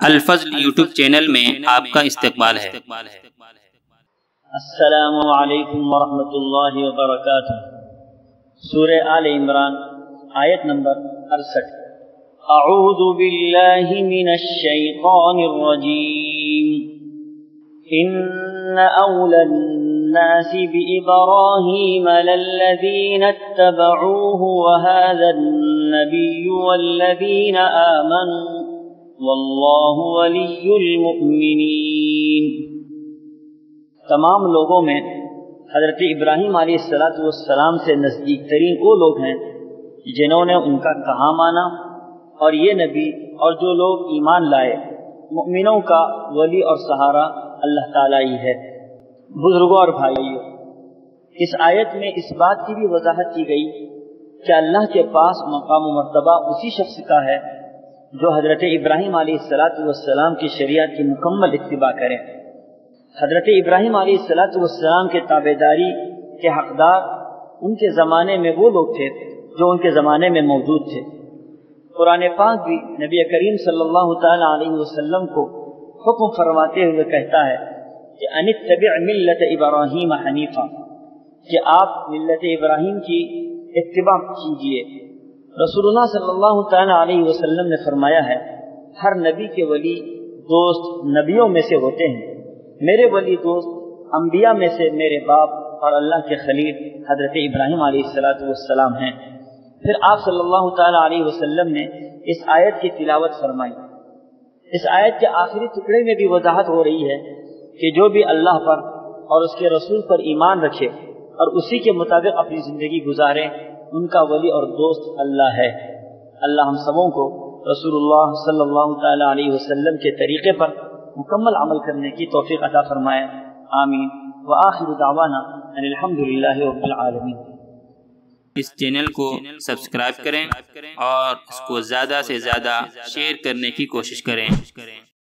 الفضل YouTube channel میں آپ کا استقبال ہے۔ السلام علیکم ورحمۃ اللہ وبرکاتہ۔ سورہ آل عمران آیت نمبر 68۔ اعوذ باللہ من الشیطان الرجیم۔ ان اول الناس بإبراہیم للذین اتبعوه وهذا النبی والذین آمنوا واللہ ولی المؤمنین۔ تمام لوگوں میں حضرت ابراہیم علیہ السلام سے نزدیک ترین وہ لوگ ہیں جنہوں نے ان کا کہا مانا، اور یہ نبی اور جو لوگ ایمان لائے، مؤمنوں کا ولی اور سہارا اللہ تعالیٰ ہی ہے۔ بزرگوں اور بھائیوں، اس آیت میں اس بات کی بھی وضاحت کی گئی کہ اللہ کے پاس مقام و مرتبہ اسی شخص کا ہے جو حضرت ابراہیم علیہ السلام کی شریعت کی مکمل اتباع کریں۔ حضرت ابراہیم علیہ السلام کے تابعداری کے حقدار ان کے زمانے میں وہ لوگ تھے جو ان کے زمانے میں موجود تھے۔ قرآن پاک بھی نبی کریم صلی اللہ تعالی علیہ وسلم کو حکم فرماتے ہوئے کہتا ہے کہ ان اتبع ملت ابراہیم حنیفا، کہ آپ ملت ابراہیم کی اتباع کیجیے۔ رسول اللہ صلی اللہ تعالی علیہ وسلم نے فرمایا ہے، ہر نبی کے ولی دوست نبیوں میں سے ہوتے ہیں، میرے ولی دوست انبیاء میں سے میرے باپ اور اللہ کے خلیل حضرت ابراہیم علیہ السلام ہیں۔ پھر آپ صلی اللہ تعالی علیہ وسلم نے اس آیت کی تلاوت فرمائی۔ اس آیت کے آخری ٹکڑے میں بھی وضاحت ہو رہی ہے کہ جو بھی اللہ پر اور اس کے رسول پر ایمان رکھے اور اسی کے مطابق اپنی زندگی گزارے، ان کا ولی اور دوست اللہ ہے۔ اللہ ہم سبوں کو رسول اللہ صلی اللہ تعالی علیہ وسلم کے طریقے پر مکمل عمل کرنے کی توفیق عطا فرمائے، آمین۔ وآخر دعوانا ان الحمدللہ رب العالمین۔ اس چینل کو سبسکرائب کریں اور اس کو زیادہ سے زیادہ شیئر کرنے کی کوشش کریں۔